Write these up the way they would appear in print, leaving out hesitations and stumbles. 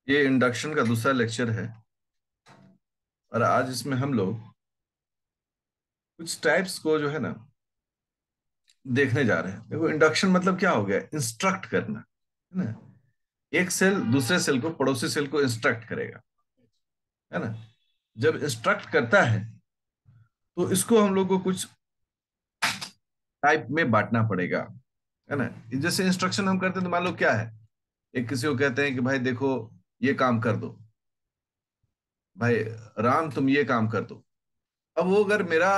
ये इंडक्शन का दूसरा लेक्चर है और आज इसमें हम लोग कुछ टाइप्स को जो है ना देखने जा रहे हैं। देखो, इंडक्शन मतलब क्या हो गया? इंस्ट्रक्ट करना, है ना। एक सेल दूसरे सेल को, पड़ोसी सेल को इंस्ट्रक्ट करेगा, है ना। जब इंस्ट्रक्ट करता है तो इसको हम लोग को कुछ टाइप में बांटना पड़ेगा, है ना। जैसे इंस्ट्रक्शन हम करते हैं तो मान लो क्या है, एक किसी को कहते हैं कि भाई देखो ये काम कर दो, भाई राम तुम ये काम कर दो। अब वो अगर मेरा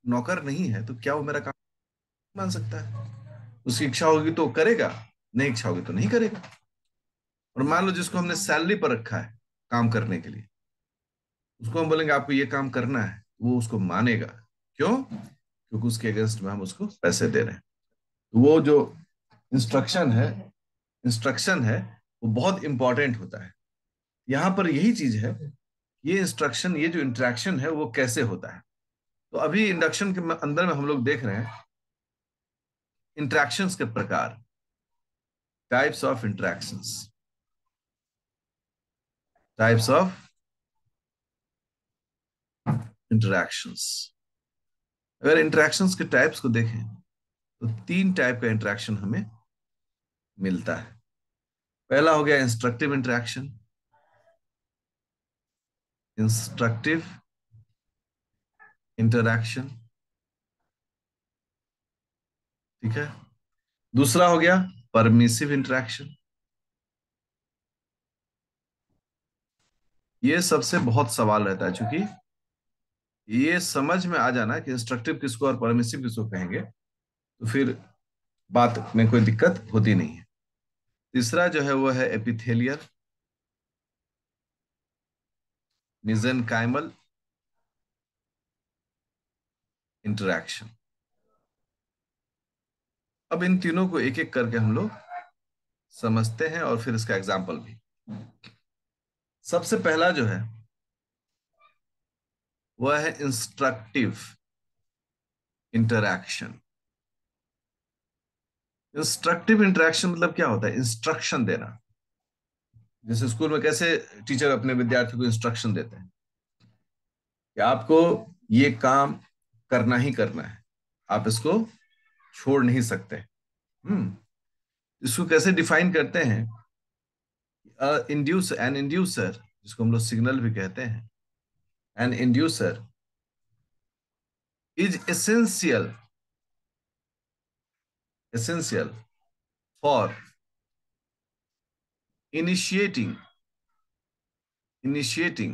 नौकर नहीं है तो क्या वो मेरा काम मान सकता है? उसकी इच्छा होगी तो करेगा, नहीं इच्छा होगी तो नहीं करेगा। और मान लो जिसको हमने सैलरी पर रखा है काम करने के लिए, उसको हम बोलेंगे आपको ये काम करना है, वो उसको मानेगा। क्यों? क्योंकि उसके अगेंस्ट में हम उसको पैसे दे रहे हैं। तो वो जो इंस्ट्रक्शन है इंस्ट्रक्शन है वो बहुत इंपॉर्टेंट होता है। यहाँ पर यही चीज है, ये इंस्ट्रक्शन, ये जो इंटरेक्शन है वो कैसे होता है। तो अभी इंडक्शन के अंदर में हम लोग देख रहे हैं इंटरेक्शंस के प्रकार, types of interactions, types of interactions. अगर इंटरेक्शंस के टाइप्स को देखें तो तीन टाइप का इंटरेक्शन हमें मिलता है। पहला हो गया इंस्ट्रक्टिव इंटरेक्शन, इंस्ट्रक्टिव इंटरैक्शन, ठीक है। दूसरा हो गया परमिसिव इंटरेक्शन। ये सबसे बहुत सवाल रहता है, क्योंकि ये समझ में आ जाना कि इंस्ट्रक्टिव किसको और परमिसिव किसको कहेंगे तो फिर बात में कोई दिक्कत होती नहीं है। तीसरा जो है वो है एपिथेलियल मिजेनकाइमल इंटरैक्शन। अब इन तीनों को एक एक करके हम लोग समझते हैं और फिर इसका एग्जाम्पल भी। सबसे पहला जो है वह है इंस्ट्रक्टिव इंटरैक्शन। इंस्ट्रक्टिव इंटरैक्शन मतलब क्या होता है? इंस्ट्रक्शन देना। जैसे स्कूल में कैसे टीचर अपने विद्यार्थियों को इंस्ट्रक्शन देते हैं कि आपको ये काम करना ही करना है, आप इसको छोड़ नहीं सकते। हम्म। इसको कैसे डिफाइन करते हैं? इंड्यूस एन इंड्यूसर, जिसको हम लोग सिग्नल भी कहते हैं, an inducer is essential for initiating initiating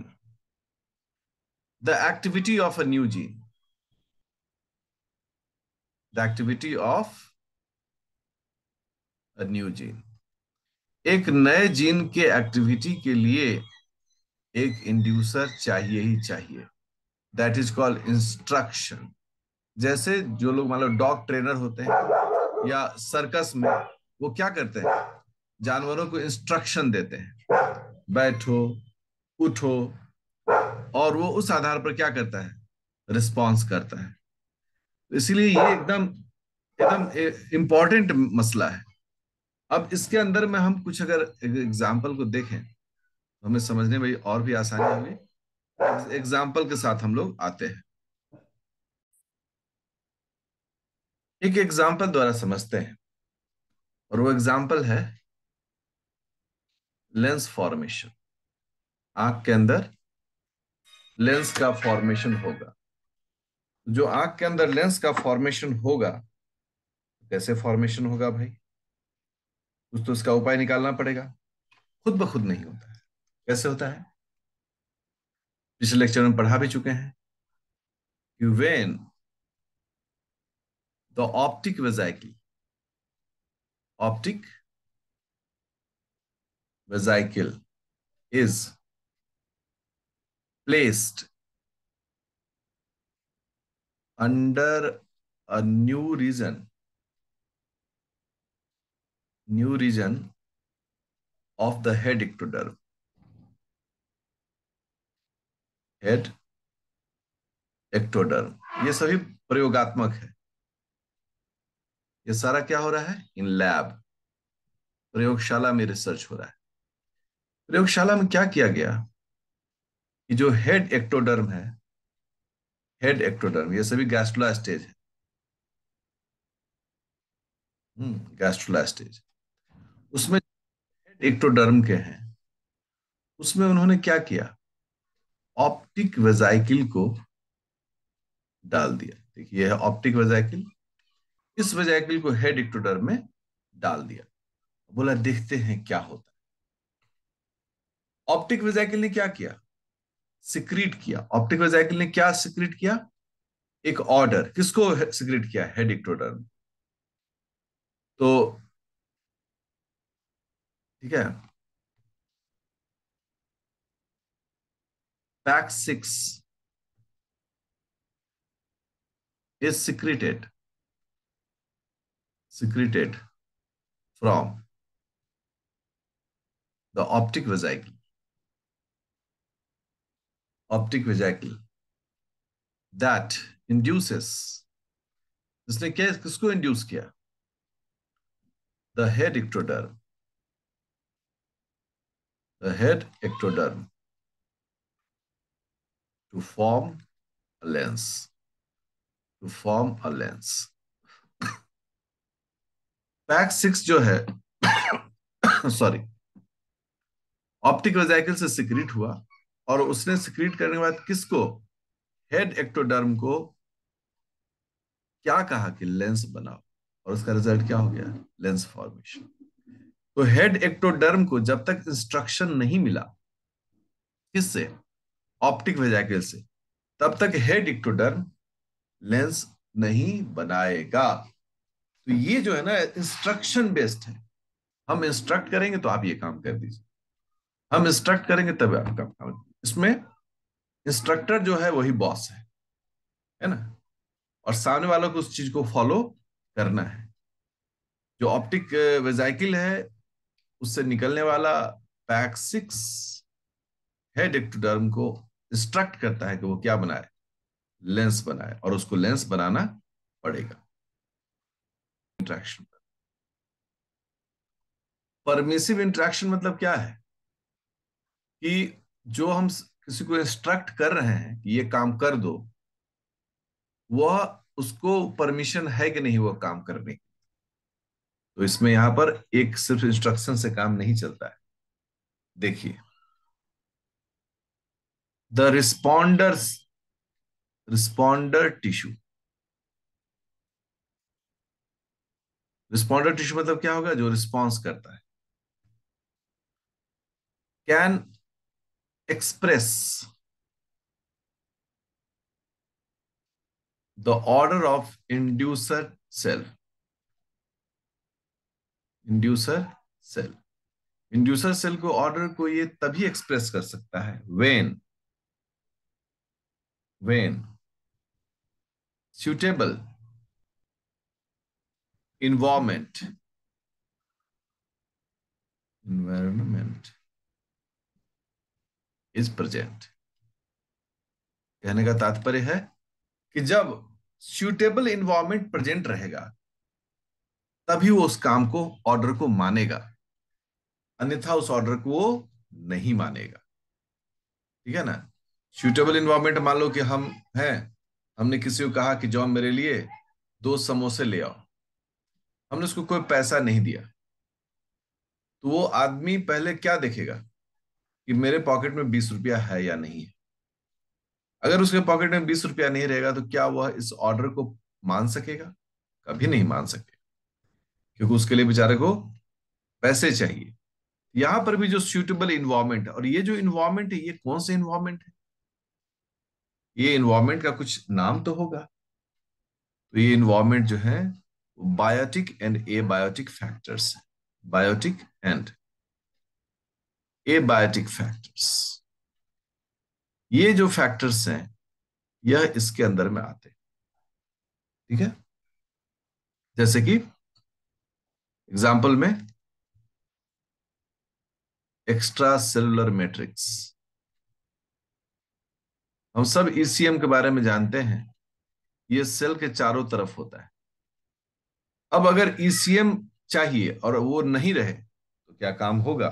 the activity of a new gene, the activity of a new gene। एक नए जीन के एक्टिविटी के लिए एक इंड्यूसर चाहिए ही चाहिए। That is called instruction. जैसे जो लोग मान लो डॉग ट्रेनर होते हैं या सर्कस में, वो क्या करते हैं? जानवरों को इंस्ट्रक्शन देते हैं, बैठो, उठो, और वो उस आधार पर क्या करता है? रिस्पॉन्स करता है। इसीलिए ये एकदम एकदम इंपॉर्टेंट मसला है। अब इसके अंदर में हम कुछ अगर एग्जाम्पल को देखें तो हमें समझने में और भी आसानी होगी। एग्जाम्पल के साथ हम लोग आते हैं, एक एग्जाम्पल द्वारा समझते हैं। और वो एग्जाम्पल है लेंस फॉर्मेशन। आंख के अंदर लेंस का फॉर्मेशन होगा। जो आंख के अंदर लेंस का फॉर्मेशन होगा, कैसे फॉर्मेशन होगा भाई? कुछ तो इसका उपाय निकालना पड़ेगा। खुद ब खुद नहीं होता है। कैसे होता है? पिछले लेक्चर में पढ़ा भी चुके हैं कि when the optic vesicle is placed under a new region of the head ectoderm, head ectoderm। ये सभी प्रयोगात्मक है। ये सारा क्या हो रहा है? इन लैब, प्रयोगशाला में रिसर्च हो रहा है। प्रयोगशाला में क्या किया गया कि जो हेड एक्टोडर्म है, हेड एक्टोडर्म, ये सभी गैस्ट्रोलास्टेज है। गैस्ट्रोलास्टेज, उसमें एक्टोडर्म के हैं, उसमें उन्होंने क्या किया, ऑप्टिक वेजाइकिल को डाल दिया। देखिए यह है ऑप्टिक वेजाइकिल, इस वेजाइकिल को हेड एक्टोडर्म में डाल दिया। बोला देखते हैं क्या होता है। ऑप्टिक वेजाइकिल ने क्या किया, सिक्रीट किया। ऑप्टिक वेजाइकिल ने क्या सिक्रीट किया, एक ऑर्डर, किसको सिक्रीट किया, हेड एक्टोडर्म। तो ठीक है, pack 6 is secreted from the optic vesicle that induces, इसने क्या किसको इंड्यूस किया, the head ectoderm, the head ectoderm to form a lens, to form a lens। Pack 6 जो है सॉरी, ऑप्टिक वेजाइकल से सिक्रीट हुआ, और उसने सिक्रीट करने के बाद किसको, हेड एक्टोडर्म को क्या कहा कि लेंस बनाओ, और उसका रिजल्ट क्या हो गया, लेंस फॉर्मेशन। तो हेड एक्टोडर्म को जब तक इंस्ट्रक्शन नहीं मिला, किससे, ऑप्टिक वेजाइकल से, तब तक हेड एक्टोडर्म लेंस नहीं बनाएगा। तो ये जो है ना इंस्ट्रक्शन बेस्ड है। हम इंस्ट्रक्ट करेंगे तो आप ये काम कर दीजिए, हम इंस्ट्रक्ट करेंगे तब आप काम, इसमें इंस्ट्रक्टर जो है वही बॉस है ना, और सामने वालों को उस चीज को फॉलो करना है। जो ऑप्टिक वेजाइकिल है उससे निकलने वाला पैक 6 हेड एक्टोडर्म को इंस्ट्रक्ट करता है कि वो क्या बनाए, लेंस बनाए, और उसको लेंस बनाना पड़ेगा। इंट्रैक्शन, परमिसिव इंट्रैक्शन मतलब क्या है, कि जो हम किसी को इंस्ट्रक्ट कर रहे हैं कि ये काम कर दो, वह उसको परमिशन है कि नहीं वो काम करने की। तो इसमें यहां पर एक सिर्फ इंस्ट्रक्शन से काम नहीं चलता है। देखिए, the responders, responder tissue, responder tissue मतलब क्या होगा, जो रिस्पॉन्स करता है, can express the order of inducer cell, inducer cell, inducer cell को ऑर्डर को ये तभी एक्सप्रेस कर सकता है when suitable environment, environment is present। कहने का तात्पर्य है कि जब suitable environment प्रेजेंट रहेगा तभी वो उस काम को, ऑर्डर को मानेगा, अन्यथा उस ऑर्डर को वो नहीं मानेगा। ठीक है ना। suitable environment, मान लो कि हम हैं, हमने किसी को कहा कि जाओ मेरे लिए 2 समोसे ले आओ, हमने उसको कोई पैसा नहीं दिया, तो वो आदमी पहले क्या देखेगा कि मेरे पॉकेट में 20 रुपया है या नहीं है। अगर उसके पॉकेट में 20 रुपया नहीं रहेगा तो क्या वह इस ऑर्डर को मान सकेगा, कभी नहीं मान सकेगा, क्योंकि उसके लिए बेचारे को पैसे चाहिए। यहां पर भी जो सूटेबल इन्वायरमेंट है, और ये जो इन्वायरमेंट है ये कौन सा इन्वायरमेंट है, ये इन्वायरमेंट का कुछ नाम तो होगा। तो ये इन्वायरमेंट जो है biotic and abiotic factors, biotic and abiotic factors, ये जो फैक्टर्स हैं यह इसके अंदर में आते हैं। ठीक है, जैसे कि एग्जाम्पल में एक्स्ट्रा सेलुलर मैट्रिक्स, हम सब ईसीएम के बारे में जानते हैं, ये सेल के चारों तरफ होता है। अब अगर ईसीएम चाहिए और वो नहीं रहे तो क्या काम होगा,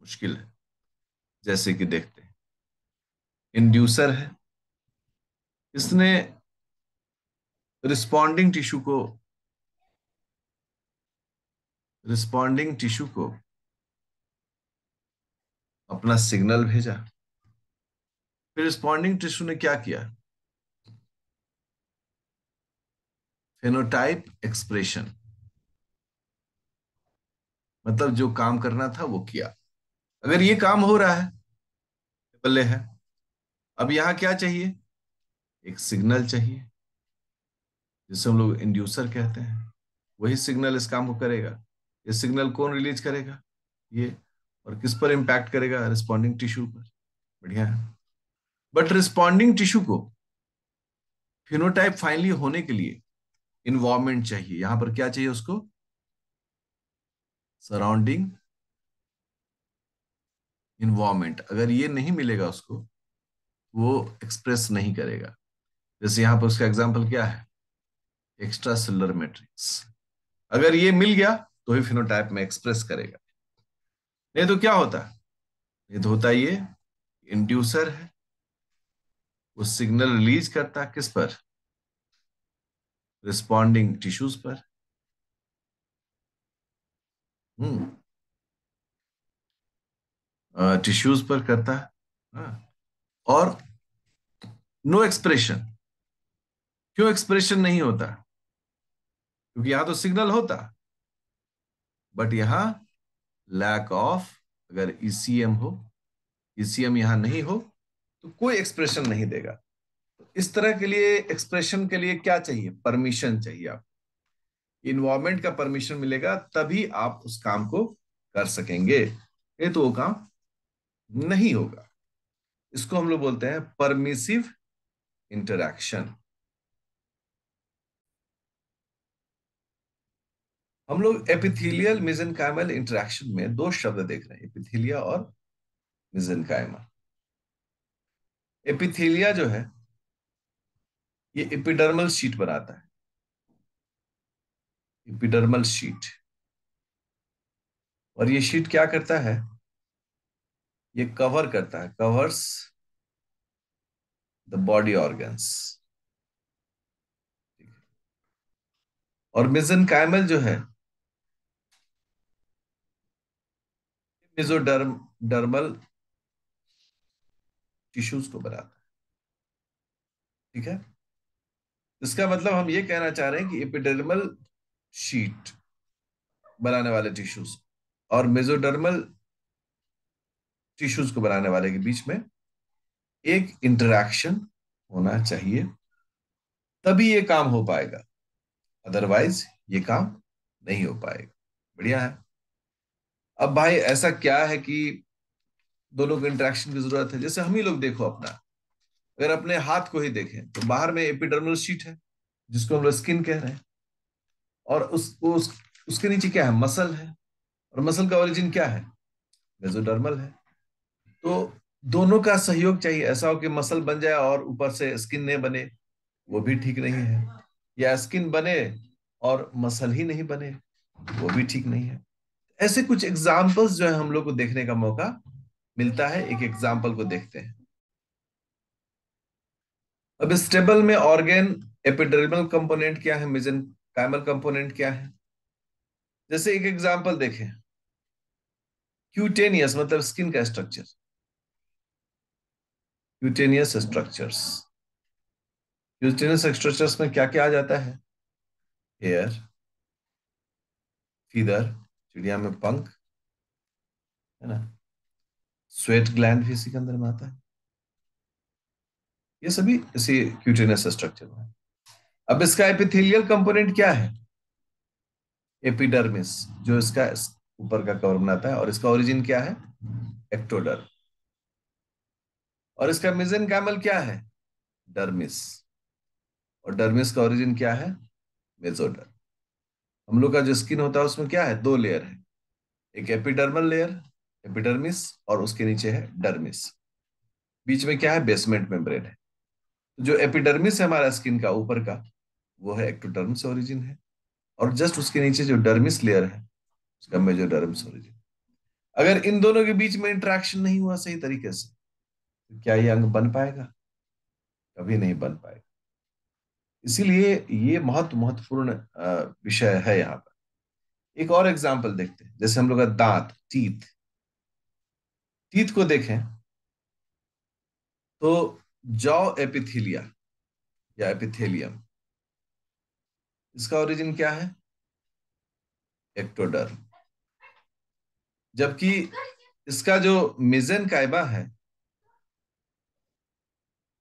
मुश्किल है। जैसे कि देखते हैं, इंड्यूसर है, इसने रिस्पॉन्डिंग टिश्यू को रिस्पॉन्डिंग टिश्यू को अपना सिग्नल भेजा। फिर रिस्पॉन्डिंग टिश्यू ने क्या किया? फेनोटाइप एक्सप्रेशन, मतलब जो काम करना था वो किया। अगर ये काम हो रहा है, बल्ले है। अब यहां क्या चाहिए? एक सिग्नल चाहिए, जिसे हम लोग इंड्यूसर कहते हैं। वही सिग्नल इस काम को करेगा। ये सिग्नल कौन रिलीज करेगा? ये। और किस पर इंपैक्ट करेगा? रिस्पॉन्डिंग टिश्यू पर। बढ़िया है। बट रिस्पॉन्डिंग टिश्यू को फिनोटाइप फाइनली होने के लिए इन्वायरमेंट चाहिए। यहां पर क्या चाहिए उसको? Surrounding environment. अगर ये नहीं मिलेगा उसको, वो एक्सप्रेस नहीं करेगा। जैसे यहां पर उसका एग्जांपल क्या है? Extra cellular matrix. अगर ये मिल गया तो ही फिनोटाइप में एक्सप्रेस करेगा। नहीं तो क्या होता? ये तो होता ये इंड्यूसर है, वो सिग्नल रिलीज करता है किस पर? रिस्पॉन्डिंग टिश्यूज पर। हम्म। टिश्यूज पर करता है। हाँ। और नो एक्सप्रेशन। क्यों एक्सप्रेशन नहीं होता? क्योंकि यहां तो सिग्नल होता, बट यहां लैक ऑफ। अगर ईसीएम हो, ईसीएम यहां नहीं हो, तो कोई एक्सप्रेशन नहीं देगा। इस तरह के लिए, एक्सप्रेशन के लिए क्या चाहिए? परमिशन चाहिए। आप इन्वायरमेंट का परमिशन मिलेगा तभी आप उस काम को कर सकेंगे। ये तो वो काम नहीं होगा। इसको हम लोग बोलते हैं परमिसिव इंटरैक्शन। हम लोग एपिथेलियल मेसेनकाइमल इंटरैक्शन में दो शब्द देख रहे हैं, एपिथेलिया और मेसेनकाइमा। एपिथेलिया जो है, ये एपिडर्मल शीट बनाता है। Epidermal sheet. और ये शीट क्या करता है? ये कवर करता है, कवर्स द बॉडी ऑर्गन्स। और मेसेनकाइमल जो है, मेसोडर्म डर्मल टिश्यूज को बनाता है। ठीक है। इसका मतलब हम ये कहना चाह रहे हैं कि एपिडर्मल शीट बनाने वाले टिश्यूज और मेसोडर्मल टिश्यूज को बनाने वाले के बीच में एक इंटरैक्शन होना चाहिए, तभी ये काम हो पाएगा। अदरवाइज ये काम नहीं हो पाएगा। बढ़िया है। अब भाई ऐसा क्या है कि दोनों को इंटरेक्शन की जरूरत है? जैसे हम ही लोग देखो अपना, अगर अपने हाथ को ही देखें तो बाहर में एपिडर्मल शीट है, जिसको हम लोग स्किन कह रहे हैं। और उसके नीचे क्या है? मसल है। और मसल का ओरिजिन क्या है? मेसोडर्मल है। तो दोनों का सहयोग चाहिए। ऐसा हो कि मसल बन जाए और ऊपर से स्किन नहीं बने, वो भी ठीक नहीं है। या स्किन बने और मसल ही नहीं बने, वो भी ठीक नहीं है। ऐसे कुछ एग्जाम्पल्स जो है हम लोग को देखने का मौका मिलता है। एक एग्जाम्पल को देखते हैं। अब इस टेबल में ऑर्गेन एपिडर्मल कंपोनेंट क्या है, मेसेनकाइमल कंपोनेंट क्या है? जैसे एक एग्जाम्पल देखें, क्यूटेनियस मतलब स्किन का structure. Cutaneous structures. Cutaneous structures में क्या क्या आ जाता है? हेयर, फीदर, चिड़िया में पंख, है ना। स्वेट ग्लैंड भी इसी के अंदर में आता है। ये सभी इसी क्यूटेनियस स्ट्रक्चर में है। अब इसका एपिथेलियल कंपोनेंट क्या है? एपिडर्मिस, जो इसका ऊपर का कवर बनाता है। और इसका ओरिजिन क्या है? एक्टोडर्म। और इसका मेसेनकाइमल क्या है? डर्मिस। और डर्मिस का ओरिजिन क्या है? मेसोडर्म। हम लोग का जो स्किन होता है उसमें क्या है? दो लेयर है। एक एपिडर्मल लेयर, एपिडर्मिस, और उसके नीचे है डर्मिस। बीच में क्या है? बेसमेंट मेम्ब्रेन है। तो जो एपिडर्मिस है हमारा स्किन का ऊपर का, वो है एक्टोडर्म से ओरिजिन है। और जस्ट उसके नीचे जो डर्मिस लेयर है, उसका मेसोडर्म से ओरिजिन। अगर इन दोनों के बीच में इंटरेक्शन नहीं हुआ सही तरीके से, तो क्या ये अंग बन पाएगा? कभी नहीं बन पाएगा। इसीलिए ये महत्वपूर्ण विषय है यहाँ पर। एक और एग्जाम्पल देखते हैं, जैसे हम लोग का दांत, टीथ। टीथ को देखें तो जॉ एपिथीलिया या एपिथेलियम, इसका ओरिजिन क्या है? एक्टोडर्म। जबकि इसका जो मेसेनकाइमा है,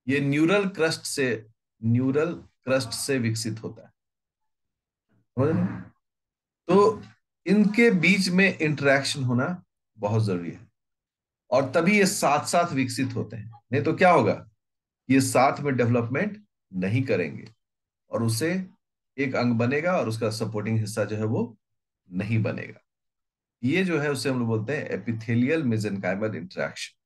ये न्यूरल क्रस्ट से विकसित होता है। समझ रहे हैं? तो इनके बीच में इंटरेक्शन होना बहुत जरूरी है, और तभी ये साथ साथ विकसित होते हैं। नहीं तो क्या होगा, ये साथ में डेवलपमेंट नहीं करेंगे, और उसे एक अंग बनेगा और उसका सपोर्टिंग हिस्सा जो है वो नहीं बनेगा। ये जो है उसे हम लोग बोलते हैं एपिथेलियल मेसेनकाइमल इंटरेक्शन।